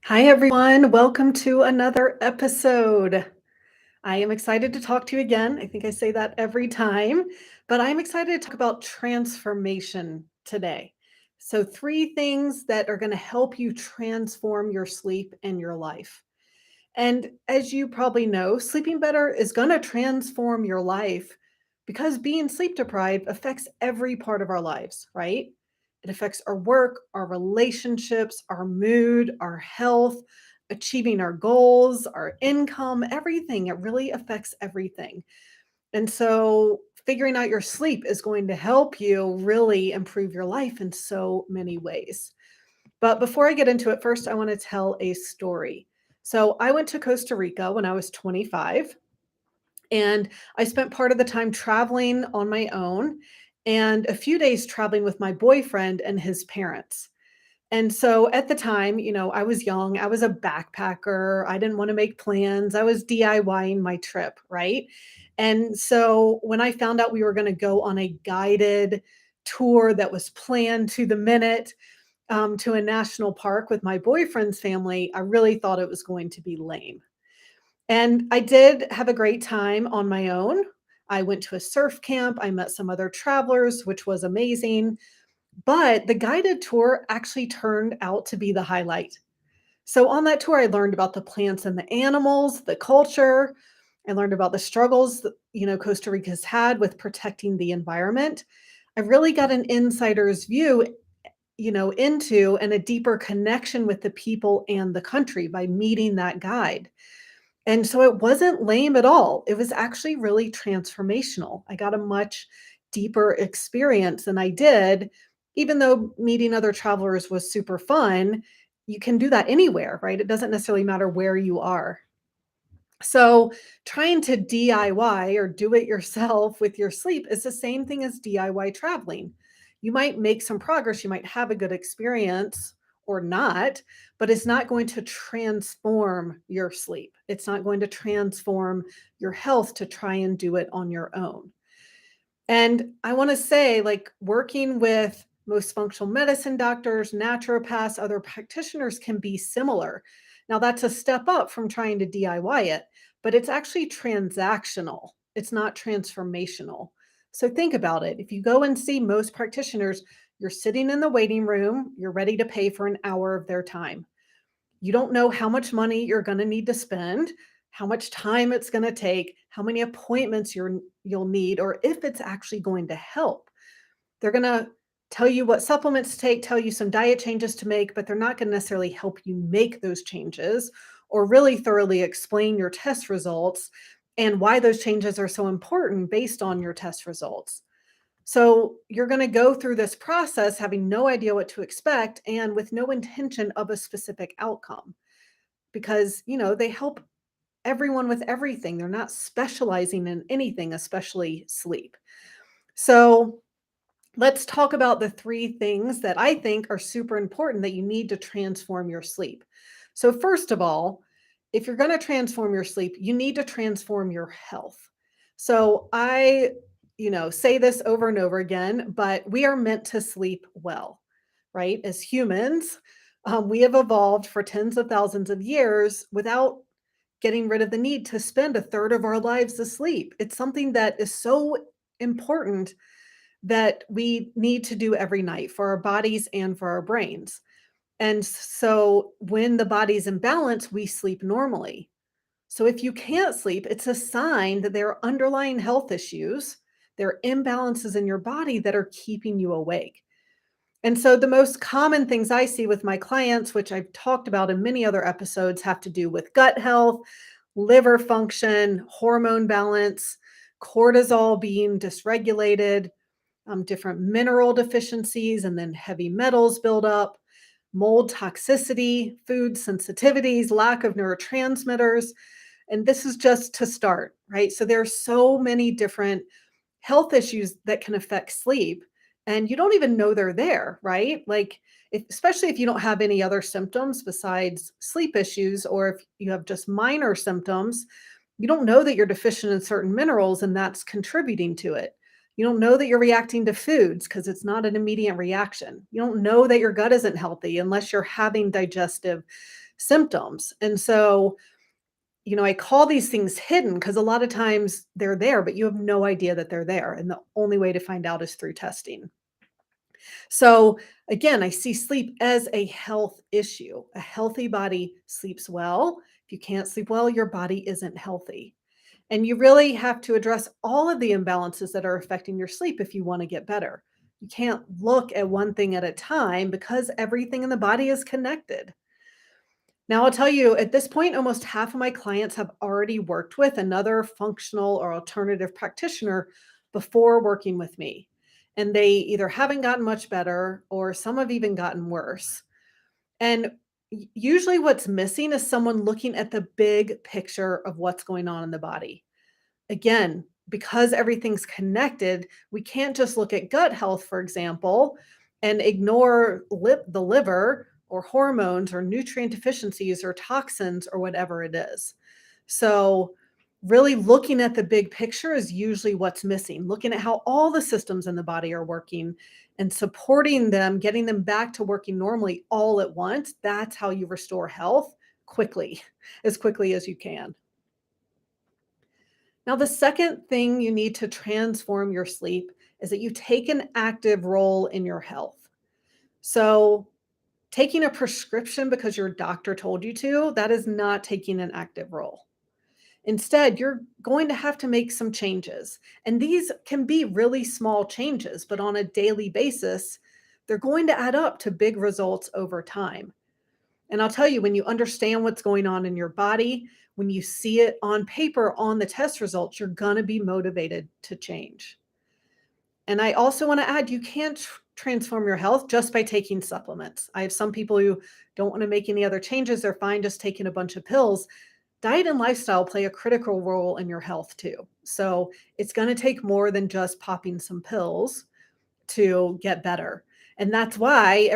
Hi, everyone. Welcome to another episode. I am excited to talk to you again. I think I say that every time, but I'm excited to talk about transformation today. So, three things that are going to help you transform your sleep and your life. And as you probably know, sleeping better is going to transform your life because being sleep deprived affects every part of our lives, right? It affects our work, our relationships, our mood, our health, achieving our goals, our income, everything. It really affects everything. And so, figuring out your sleep is going to help you really improve your life in so many ways. But before I get into it, first, I want to tell a story. So, I went to Costa Rica when I was 25, and I spent part of the time traveling on my own and a few days traveling with my boyfriend and his parents. And so at the time, I was young, I was a backpacker, I didn't want to make plans, I was DIYing my trip, right? And so when I found out we were going to go on a guided tour that was planned to the minute, to a national park with my boyfriend's family, I really thought it was going to be lame. And I did have a great time on my own. I went to a surf camp, I met some other travelers, which was amazing. But the guided tour actually turned out to be the highlight. So on that tour, I learned about the plants and the animals, the culture. I learned about the struggles that, Costa Rica's had with protecting the environment. I really got an insider's view, into and a deeper connection with the people and the country by meeting that guide. And so it wasn't lame at all. It was actually really transformational. I got a much deeper experience than I did, even though meeting other travelers was super fun. You can do that anywhere, right? It doesn't necessarily matter where you are. So, trying to DIY or do it yourself with your sleep is the same thing as DIY traveling. You might make some progress, you might have a good experience or not, but it's not going to transform your sleep. It's not going to transform your health to try and do it on your own. And I want to say, like, working with most functional medicine doctors, naturopaths, other practitioners can be similar. Now, that's a step up from trying to DIY it, but it's actually transactional. It's not transformational. So think about it. If you go and see most practitioners, you're sitting in the waiting room, you're ready to pay for an hour of their time. You don't know how much money you're going to need to spend, how much time it's going to take, how many appointments you'll need, or if it's actually going to help. They're going to tell you what supplements to take, tell you some diet changes to make, but they're not going to necessarily help you make those changes or really thoroughly explain your test results and why those changes are so important based on your test results. So you're going to go through this process having no idea what to expect and with no intention of a specific outcome because, they help everyone with everything. They're not specializing in anything, especially sleep. So let's talk about the three things that I think are super important that you need to transform your sleep. So, first of all, if you're going to transform your sleep, you need to transform your health. So, I, say this over and over again, but we are meant to sleep well, right? As humans, we have evolved for tens of thousands of years without getting rid of the need to spend a third of our lives asleep. It's something that is so important that we need to do every night for our bodies and for our brains. And so when the body's in balance, we sleep normally. So if you can't sleep, it's a sign that there are underlying health issues, there are imbalances in your body that are keeping you awake. And so the most common things I see with my clients, which I've talked about in many other episodes, have to do with gut health, liver function, hormone balance, cortisol being dysregulated, different mineral deficiencies, and then heavy metals buildup, mold toxicity, food sensitivities, lack of neurotransmitters. And this is just to start, right? So there are so many different health issues that can affect sleep, and you don't even know they're there, right? Like, especially if you don't have any other symptoms besides sleep issues, or if you have just minor symptoms, you don't know that you're deficient in certain minerals and that's contributing to it. You don't know that you're reacting to foods because it's not an immediate reaction. You don't know that your gut isn't healthy unless you're having digestive symptoms. And so, I call these things hidden because a lot of times they're there, but you have no idea that they're there. And the only way to find out is through testing. So, again, I see sleep as a health issue. A healthy body sleeps well. If you can't sleep well, your body isn't healthy. And you really have to address all of the imbalances that are affecting your sleep if you want to get better. You can't look at one thing at a time because everything in the body is connected. Now, I'll tell you, at this point, almost half of my clients have already worked with another functional or alternative practitioner before working with me. And they either haven't gotten much better or some have even gotten worse. And usually, what's missing is someone looking at the big picture of what's going on in the body. Again, because everything's connected, we can't just look at gut health, for example, and ignore the liver or hormones or nutrient deficiencies or toxins or whatever it is. So, really looking at the big picture is usually what's missing. Looking at how all the systems in the body are working and supporting them, getting them back to working normally all at once. That's how you restore health quickly, as quickly as you can. Now, the second thing you need to transform your sleep is that you take an active role in your health. So, taking a prescription because your doctor told you to, that is not taking an active role. Instead, you're going to have to make some changes. And these can be really small changes, but on a daily basis, they're going to add up to big results over time. And I'll tell you, when you understand what's going on in your body, when you see it on paper on the test results, you're going to be motivated to change. And I also want to add, you can't transform your health just by taking supplements. I have some people who don't want to make any other changes. They're fine just taking a bunch of pills. Diet and lifestyle play a critical role in your health too. So it's going to take more than just popping some pills to get better. And that's why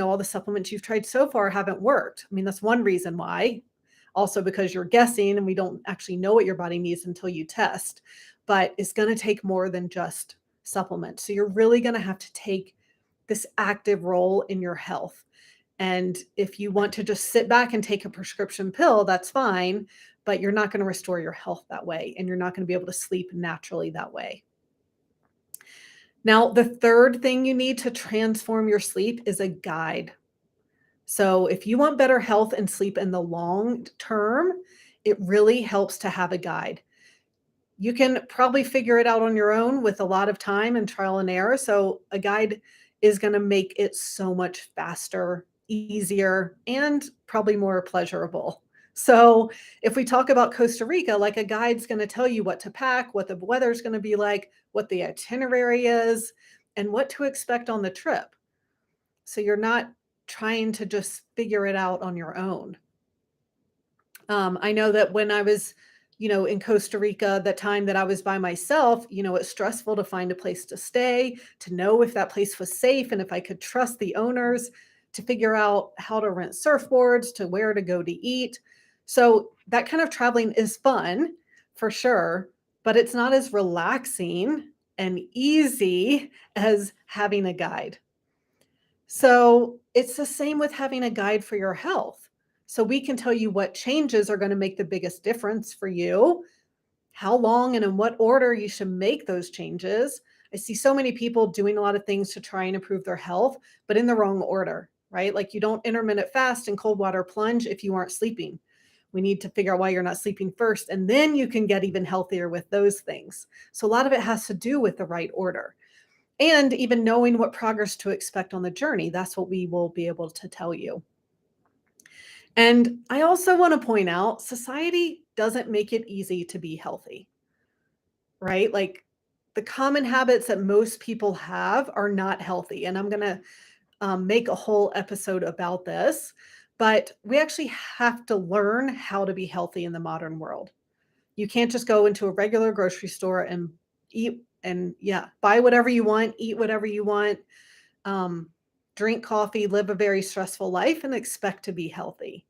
all the supplements you've tried so far haven't worked. I mean, that's one reason why. Also because you're guessing and we don't actually know what your body needs until you test. But it's going to take more than just supplements. So you're really going to have to take this active role in your health. And if you want to just sit back and take a prescription pill, that's fine, but you're not going to restore your health that way and you're not going to be able to sleep naturally that way. Now, the third thing you need to transform your sleep is a guide. So, if you want better health and sleep in the long term, it really helps to have a guide. You can probably figure it out on your own with a lot of time and trial and error. So, a guide is going to make it so much faster, easier, and probably more pleasurable. So, if we talk about Costa Rica, like a guide's going to tell you what to pack, what the weather's going to be like, what the itinerary is, and what to expect on the trip. So, you're not trying to just figure it out on your own. I know that when I was, in Costa Rica, the time that I was by myself, it's stressful to find a place to stay, to know if that place was safe and if I could trust the owners, to figure out how to rent surfboards, to where to go to eat. So that kind of traveling is fun for sure, but it's not as relaxing and easy as having a guide. So it's the same with having a guide for your health. So we can tell you what changes are going to make the biggest difference for you, how long and in what order you should make those changes. I see so many people doing a lot of things to try and improve their health, but in the wrong order, right? Like you don't intermittent fast and cold water plunge if you aren't sleeping. We need to figure out why you're not sleeping first, and then you can get even healthier with those things. So a lot of it has to do with the right order. And even knowing what progress to expect on the journey, that's what we will be able to tell you. And I also want to point out society doesn't make it easy to be healthy, right? Like the common habits that most people have are not healthy. And I'm going to make a whole episode about this, but we actually have to learn how to be healthy in the modern world. You can't just go into a regular grocery store and eat and, yeah, buy whatever you want, eat whatever you want, um, drink coffee, live a very stressful life, and expect to be healthy.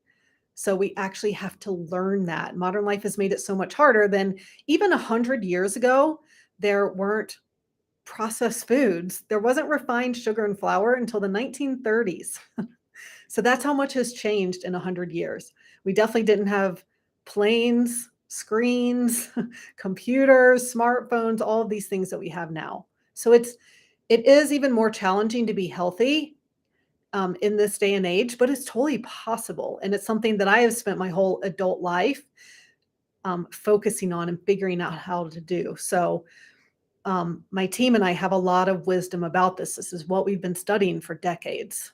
So we actually have to learn that. Modern life has made it so much harder than even 100 years ago. There weren't processed foods. There wasn't refined sugar and flour until the 1930s. So that's how much has changed in 100 years. We definitely didn't have planes, screens, computers, smartphones, all of these things that we have now. So it is even more challenging to be healthy in this day and age, but it's totally possible. And it's something that I have spent my whole adult life focusing on and figuring out how to do. So, my team and I have a lot of wisdom about this. This is what we've been studying for decades.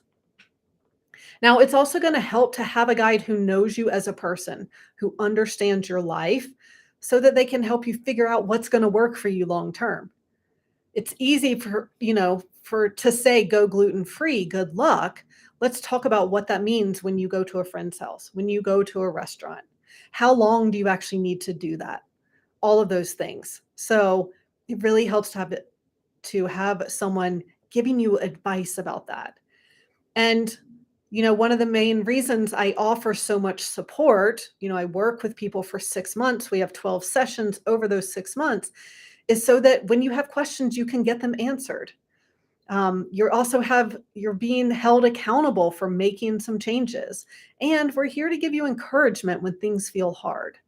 Now, it's also going to help to have a guide who knows you as a person, who understands your life, so that they can help you figure out what's going to work for you long term. It's easy for to say go gluten free, good luck. Let's talk about what that means when you go to a friend's house, when you go to a restaurant. How long do you actually need to do that? All of those things. So it really helps to have someone giving you advice about that. And one of the main reasons I offer so much support, I work with people for 6 months. We have 12 sessions over those 6 months, is so that when you have questions, you can get them answered. You're being held accountable for making some changes. And we're here to give you encouragement when things feel hard.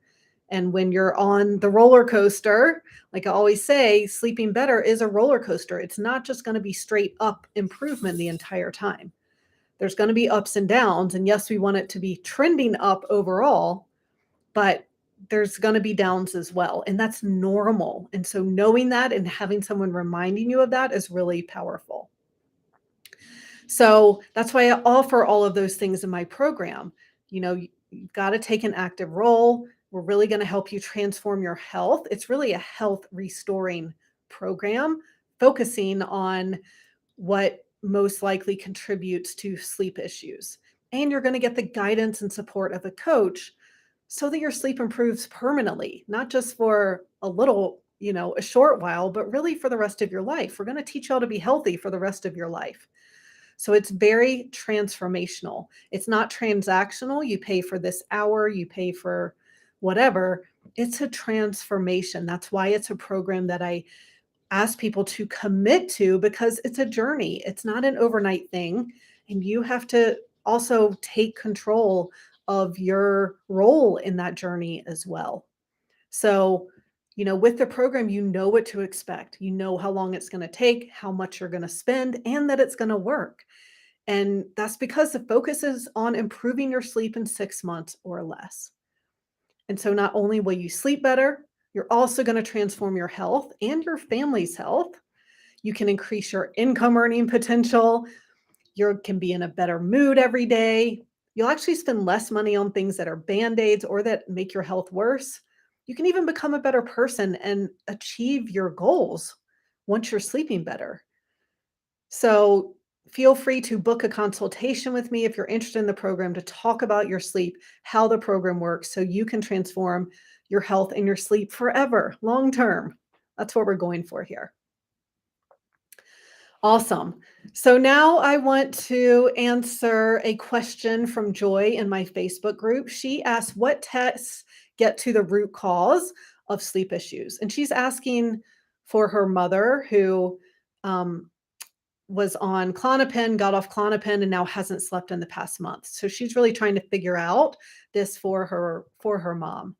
And when you're on the roller coaster, like I always say, sleeping better is a roller coaster. It's not just going to be straight up improvement the entire time. There's going to be ups and downs. And yes, we want it to be trending up overall, but there's going to be downs as well. And that's normal. And so knowing that and having someone reminding you of that is really powerful. So that's why I offer all of those things in my program. You've got to take an active role. We're really going to help you transform your health. It's really a health restoring program focusing on what most likely contributes to sleep issues. And you're going to get the guidance and support of a coach so that your sleep improves permanently, not just for a short while, but really for the rest of your life. We're going to teach you how to be healthy for the rest of your life. So it's very transformational. It's not transactional. You pay for this hour, you pay for whatever. It's a transformation. That's why it's a program that I ask people to commit to, because it's a journey. It's not an overnight thing. And you have to also take control of your role in that journey as well. So, with the program, you know what to expect. You know how long it's going to take, how much you're going to spend, and that it's going to work. And that's because the focus is on improving your sleep in 6 months or less. And so not only will you sleep better, you're also going to transform your health and your family's health. You can increase your income earning potential. You can be in a better mood every day. You'll actually spend less money on things that are band-aids or that make your health worse. You can even become a better person and achieve your goals once you're sleeping better. So feel free to book a consultation with me if you're interested in the program to talk about your sleep, how the program works, so you can transform your health and your sleep forever, long term. That's what we're going for here. Awesome. So now I want to answer a question from Joy in my Facebook group. She asked, what tests get to the root cause of sleep issues? And she's asking for her mother who um, was on Klonopin, got off Klonopin, and now hasn't slept in the past month. So she's really trying to figure out this for her mom.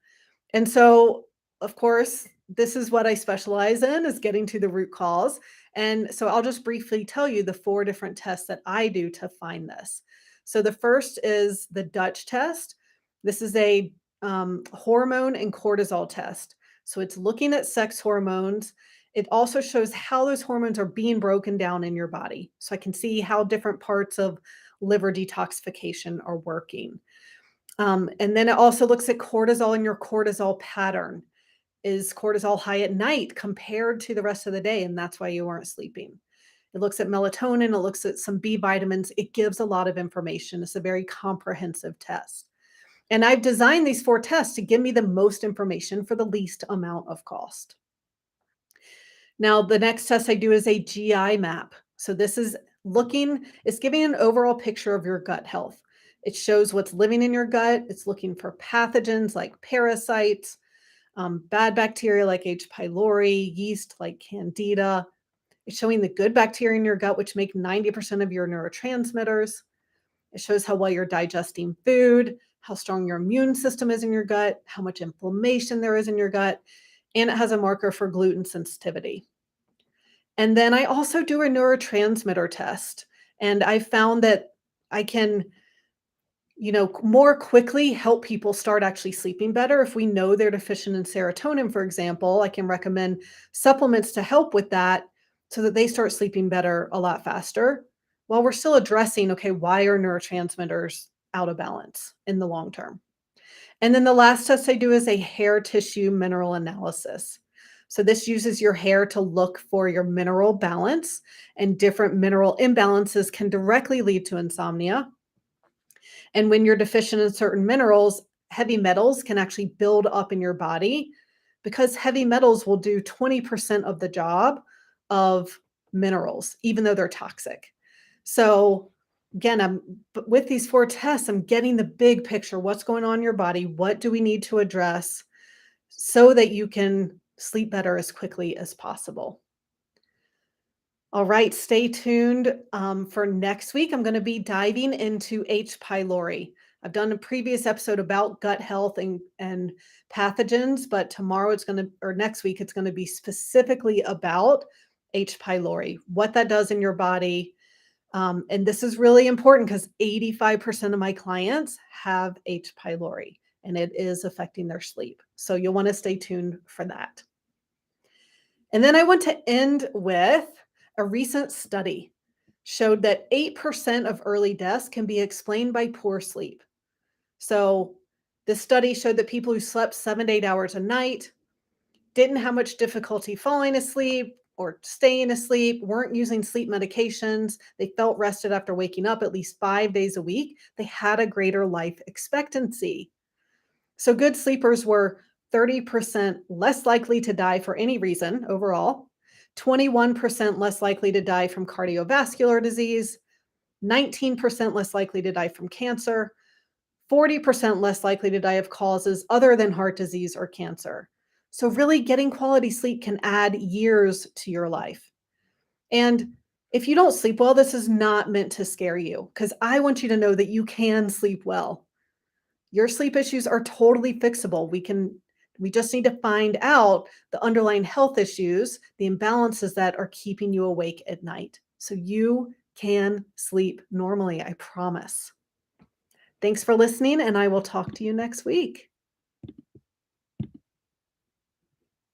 And so, of course, this is what I specialize in, is getting to the root cause. And so I'll just briefly tell you the 4 different tests that I do to find this. So the first is the Dutch test. This is a hormone and cortisol test. So it's looking at sex hormones. It also shows how those hormones are being broken down in your body. So I can see how different parts of liver detoxification are working. And then it also looks at cortisol and your cortisol pattern. Is cortisol high at night compared to the rest of the day? And that's why you aren't sleeping. It looks at melatonin, it looks at some B vitamins. It gives a lot of information. It's a very comprehensive test. And I've designed these 4 tests to give me the most information for the least amount of cost. Now, the next test I do is a GI map. So this is it's giving an overall picture of your gut health. It shows what's living in your gut. It's looking for pathogens like parasites, bad bacteria like H. pylori, yeast like Candida. It's showing the good bacteria in your gut, which make 90% of your neurotransmitters. It shows how well you're digesting food, how strong your immune system is in your gut, how much inflammation there is in your gut, and it has a marker for gluten sensitivity. And then I also do a neurotransmitter test, and I found that I can more quickly help people start actually sleeping better. If we know they're deficient in serotonin, for example, I can recommend supplements to help with that so that they start sleeping better a lot faster while we're still addressing, okay, why are neurotransmitters out of balance in the long term? And then the last test I do is a hair tissue mineral analysis. So this uses your hair to look for your mineral balance, and different mineral imbalances can directly lead to insomnia. And when you're deficient in certain minerals, heavy metals can actually build up in your body because heavy metals will do 20% of the job of minerals, even though they're toxic. So, again, with these four tests, I'm getting the big picture. What's going on in your body? What do we need to address so that you can sleep better as quickly as possible? All right, stay tuned for next week. I'm going to be diving into H. pylori. I've done a previous episode about gut health and pathogens, but tomorrow or next week, it's going to be specifically about H. pylori, what that does in your body. And this is really important because 85% of my clients have H. pylori and it is affecting their sleep. So you'll want to stay tuned for that. And then I want to end with a recent study showed that 8% of early deaths can be explained by poor sleep. So this study showed that people who slept 7 to 8 hours a night didn't have much difficulty falling asleep or staying asleep, weren't using sleep medications. They felt rested after waking up at least 5 days a week. They had a greater life expectancy. So good sleepers were 30% less likely to die for any reason overall, 21% less likely to die from cardiovascular disease, 19% less likely to die from cancer, 40% less likely to die of causes other than heart disease or cancer. So, really, getting quality sleep can add years to your life. And if you don't sleep well, this is not meant to scare you because I want you to know that you can sleep well. Your sleep issues are totally fixable. We just need to find out the underlying health issues, the imbalances that are keeping you awake at night. So you can sleep normally, I promise. Thanks for listening, and I will talk to you next week.